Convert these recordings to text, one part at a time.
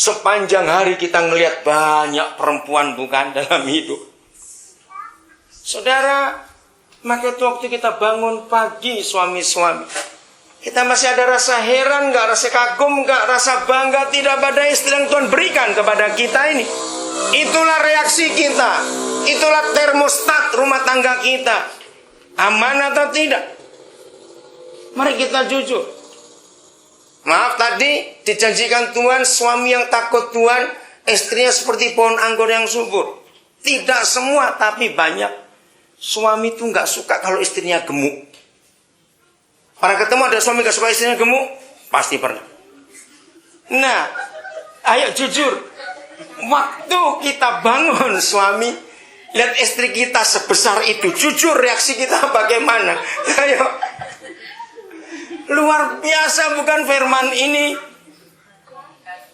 Sepanjang hari kita ngelihat banyak perempuan bukan dalam hidup. Saudara, maka itu waktu kita bangun pagi suami-suami, kita masih ada rasa heran nggak, rasa kagum nggak, rasa bangga tidak pada istri yang Tuhan berikan kepada kita ini. Itulah reaksi kita, itulah termostat rumah tangga kita. Aman atau tidak? Mari kita jujur. Maaf, tadi dijanjikan Tuhan suami yang takut Tuhan, istrinya seperti pohon anggur yang subur. Tidak semua, tapi banyak. Suami itu nggak suka kalau istrinya gemuk. Pernah ketemu ada suami nggak suka istrinya gemuk? Pasti pernah. Nah, ayo jujur. Waktu kita bangun suami, lihat istri kita sebesar itu, jujur reaksi kita bagaimana? Ayo. Luar biasa bukan firman ini?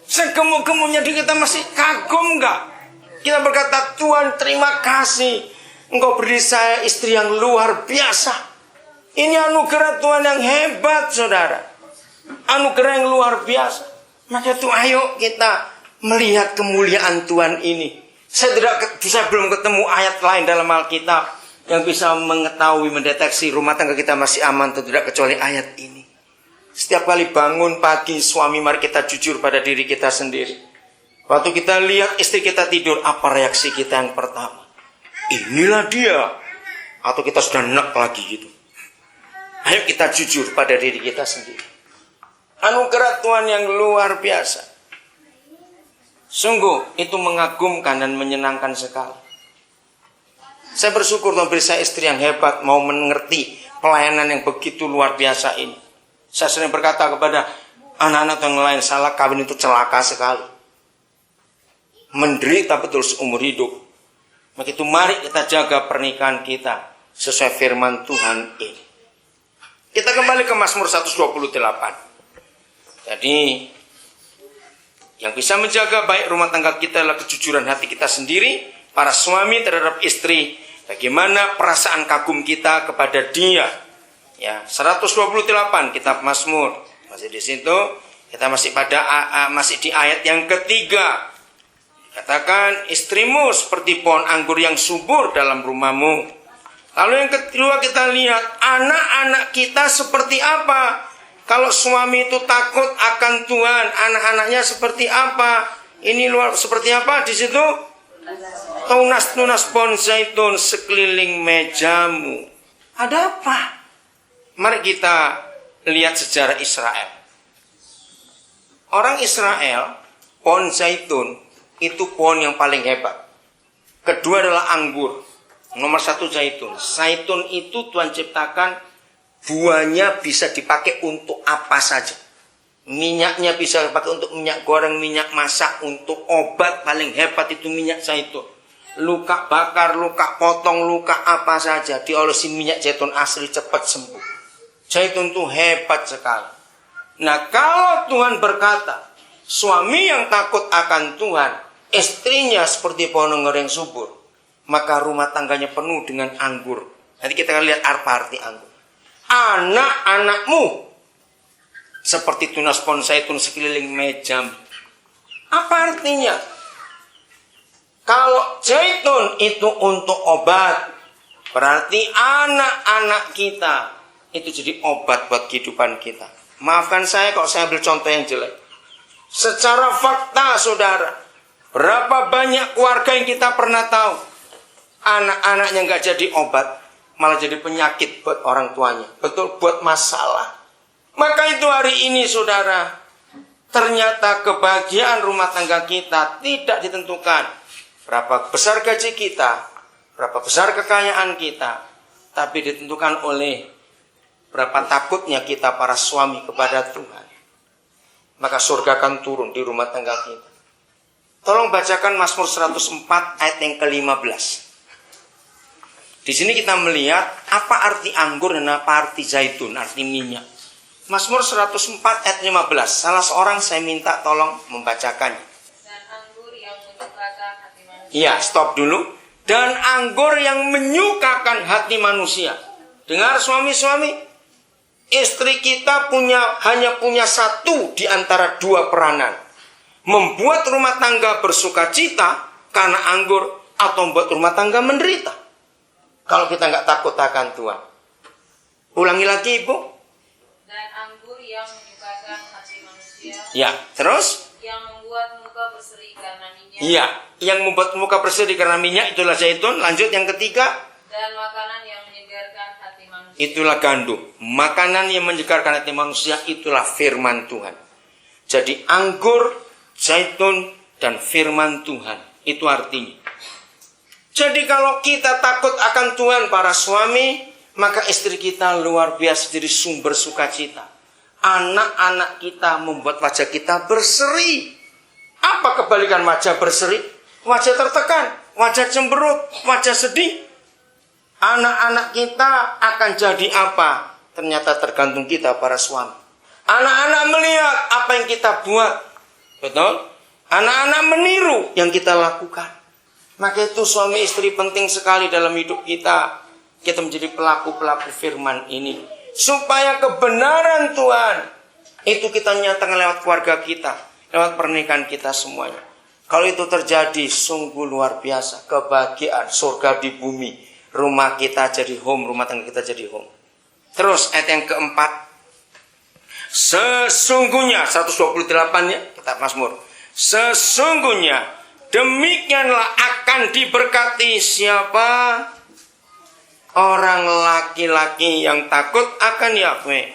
Segemuk-gemuknya kita masih kagum nggak? Kita berkata, Tuhan terima kasih, Engkau beri saya istri yang luar biasa. Ini anugerah Tuhan yang hebat, saudara. Anugerah yang luar biasa. Maka itu ayo kita melihat kemuliaan Tuhan ini. Saya belum ketemu ayat lain dalam Alkitab yang bisa mengetahui, mendeteksi rumah tangga kita masih aman atau tidak kecuali ayat ini. Setiap kali bangun pagi suami, mari kita jujur pada diri kita sendiri. Waktu kita lihat istri kita tidur, apa reaksi kita yang pertama? Inilah dia. Atau kita sudah enak lagi gitu. Ayo kita jujur pada diri kita sendiri. Anugerah Tuhan yang luar biasa. Sungguh itu mengagumkan dan menyenangkan sekali. Saya bersyukur Tuhan beri saya istri yang hebat, mau mengerti pelayanan yang begitu luar biasa ini. Saya sering berkata kepada anak-anak yang lain, salah kawin itu celaka sekali. Menderita betul seumur hidup. Begitu mari kita jaga pernikahan kita sesuai firman Tuhan ini. Kita kembali ke Mazmur 128. Jadi yang bisa menjaga baik rumah tangga kita adalah kejujuran hati kita sendiri, para suami terhadap istri. Bagaimana perasaan kagum kita kepada dia. Ya, 128 kitab Mazmur. Masih di situ, kita masih masih di ayat yang ketiga. Katakan, istrimu seperti pohon anggur yang subur dalam rumahmu. Lalu yang kedua kita lihat, anak-anak kita seperti apa? Kalau suami itu takut akan Tuhan, anak-anaknya seperti apa? Ini luar seperti apa di situ? Tunas-tunas pohon zaitun sekeliling mejamu. Ada apa? Mari kita lihat sejarah Israel. Orang Israel, pohon zaitun itu pohon yang paling hebat. Kedua adalah anggur. Nomor satu zaitun. Zaitun itu Tuhan ciptakan, buahnya bisa dipakai untuk apa saja. Minyaknya bisa dipakai untuk minyak goreng, minyak masak, untuk obat paling hebat itu minyak zaitun. Luka bakar, luka potong, luka apa saja, diolesi minyak zaitun asli cepat sembuh. Zaitun itu hebat sekali. Nah, kalau Tuhan berkata, suami yang takut akan Tuhan, istrinya seperti pohon anggur yang subur, maka rumah tangganya penuh dengan anggur. Nanti kita akan lihat apa arti anggur. Anak-anakmu seperti tunas pohon zaitun sekeliling mejamu. Apa artinya? Kalau zaitun itu untuk obat, berarti anak-anak kita itu jadi obat buat kehidupan kita. Maafkan saya kalau saya ambil contoh yang jelek. Secara fakta, saudara, berapa banyak keluarga yang kita pernah tahu anak-anaknya nggak jadi obat, malah jadi penyakit buat orang tuanya. Betul, buat masalah. Maka itu hari ini, saudara, ternyata kebahagiaan rumah tangga kita tidak ditentukan berapa besar gaji kita, berapa besar kekayaan kita, tapi ditentukan oleh berapa takutnya kita para suami kepada Tuhan. Maka surga akan turun di rumah tangga kita. Tolong bacakan Mazmur 104 ayat yang ke-15. Di sini kita melihat apa arti anggur dan apa arti zaitun, arti minyak. Mazmur 104 ayat 15. Salah seorang saya minta tolong membacakannya. Dan anggur yang menyukakan hati manusia. Iya, stop dulu. Dan anggur yang menyukakan hati manusia. Dengar suami-suami, istri kita hanya punya satu di antara dua peranan. Membuat rumah tangga bersuka cita karena anggur atau membuat rumah tangga menderita. Kalau kita nggak takut akan Tuhan. Ulangi lagi Ibu. Dan anggur yang menyukakan hati manusia. Ya, terus? Yang membuat muka berseri karena minyak. Iya, yang membuat muka berseri karena minyak itulah zaitun. Lanjut yang ketiga. Dan makanan yang menyegarkan hati manusia. Itulah gandum. Makanan yang menyegarkan hati manusia itulah firman Tuhan. Jadi anggur, zaitun, dan firman Tuhan. Itu artinya. Jadi kalau kita takut akan Tuhan para suami, maka istri kita luar biasa jadi sumber sukacita. Anak-anak kita membuat wajah kita berseri. Apa kebalikan wajah berseri? Wajah tertekan, wajah cemberut, wajah sedih. Anak-anak kita akan jadi apa? Ternyata tergantung kita para suami. Anak-anak melihat apa yang kita buat. Betul? Anak-anak meniru yang kita lakukan. Maka itu suami istri penting sekali dalam hidup kita. Kita menjadi pelaku-pelaku firman ini. Supaya kebenaran Tuhan itu kita nyatakan lewat keluarga kita. Lewat pernikahan kita semuanya. Kalau itu terjadi sungguh luar biasa. Kebahagiaan surga di bumi. Rumah kita jadi home. Rumah tangga kita jadi home. Terus ayat yang keempat. Sesungguhnya 128 ya. Kitab Mazmur. Sesungguhnya demikianlah akan diberkati siapa? Orang laki-laki yang takut akan Yahweh.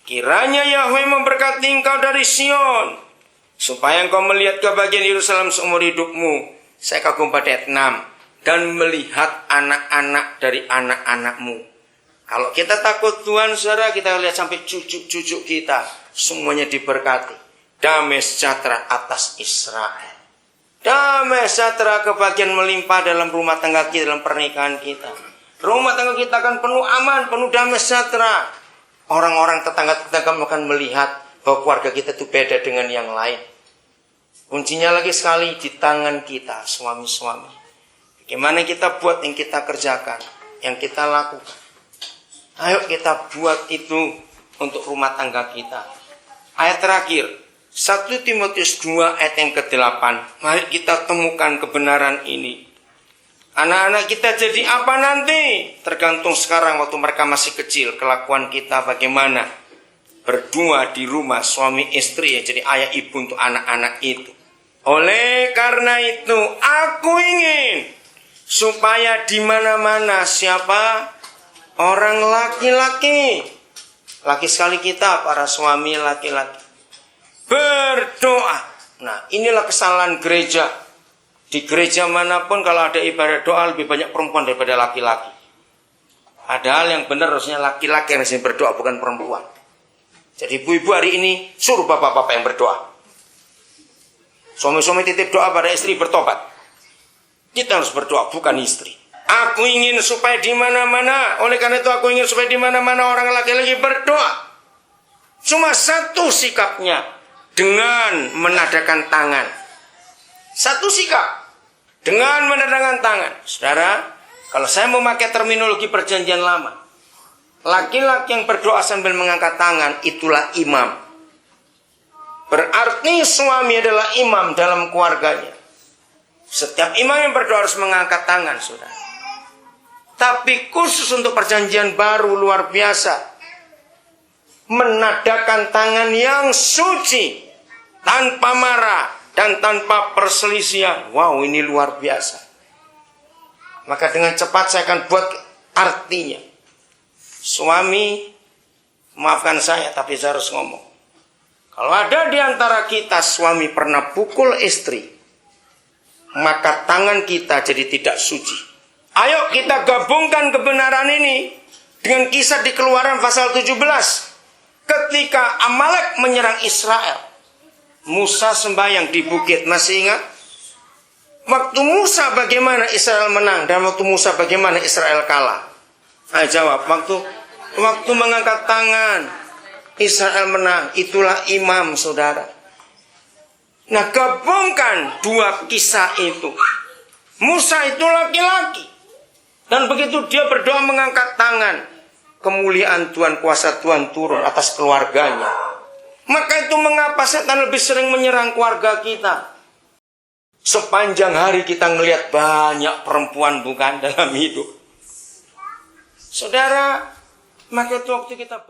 Kiranya Yahweh memberkati engkau dari Sion, supaya engkau melihat kebahagiaan Yerusalem seumur hidupmu. Saya kagum pada ayat 6. Dan melihat anak-anak dari anak-anakmu. Kalau kita takut Tuhan, saudara, kita lihat sampai cucu-cucu kita. Semuanya diberkati. Damai sejahtera atas Israel. Damai sejahtera kebahagiaan melimpah dalam rumah tangga kita, dalam pernikahan kita. Rumah tangga kita akan penuh aman, penuh damai sejahtera. Orang-orang tetangga-tetangga akan melihat bahwa keluarga kita itu beda dengan yang lain. Kuncinya lagi sekali di tangan kita, suami-suami. Bagaimana kita buat yang kita kerjakan, yang kita lakukan. Ayo kita buat itu untuk rumah tangga kita. Ayat terakhir. 1 Timotius 2 ayat yang ke-8. Mari kita temukan kebenaran ini. Anak-anak kita jadi apa nanti? Tergantung sekarang waktu mereka masih kecil. Kelakuan kita bagaimana? Berdua di rumah suami istri ya. Jadi ayah ibu untuk anak-anak itu. Oleh karena itu aku ingin supaya di mana-mana siapa? Orang laki-laki. Laki sekali kita para suami laki-laki. Berdoa. Nah, inilah kesalahan gereja. Di gereja manapun kalau ada ibadah doa lebih banyak perempuan daripada laki-laki. Padahal yang benar harusnya laki-laki yang berdoa, bukan perempuan. Jadi ibu-ibu hari ini suruh bapak-bapak yang berdoa. Suami-suami titip doa pada istri bertobat. Kita harus berdoa, bukan istri. Aku ingin supaya di mana-mana. Oleh karena itu aku ingin supaya di mana-mana orang laki-laki berdoa. Cuma satu sikapnya. Dengan menadakan tangan. Satu sikap. Dengan menadahkan tangan. Saudara, kalau saya memakai terminologi perjanjian lama. Laki-laki yang berdoa sambil mengangkat tangan, itulah imam. Berarti suami adalah imam dalam keluarganya. Setiap imam yang berdoa harus mengangkat tangan, saudara. Tapi khusus untuk perjanjian baru luar biasa. Menadakan tangan yang suci. Tanpa marah dan tanpa perselisihan. Wow, ini luar biasa. Maka dengan cepat saya akan buat artinya. Suami, maafkan saya tapi saya harus ngomong. Kalau ada di antara kita suami pernah pukul istri, maka tangan kita jadi tidak suci. Ayo kita gabungkan kebenaran ini dengan kisah di Keluaran pasal 17. Ketika Amalek menyerang Israel. Musa sembahyang di bukit, masih ingat? Waktu Musa bagaimana Israel menang dan waktu Musa bagaimana Israel kalah? Ayo jawab, waktu mengangkat tangan Israel menang, itulah imam saudara. Nah, gabungkan dua kisah itu. Musa itu laki-laki. Dan begitu dia berdoa mengangkat tangan, kemuliaan Tuhan, kuasa Tuhan turun atas keluarganya. Maka itu mengapa setan lebih sering menyerang keluarga kita. Sepanjang hari kita ngelihat banyak perempuan bukan dalam hidup. Saudara, maka itu waktu kita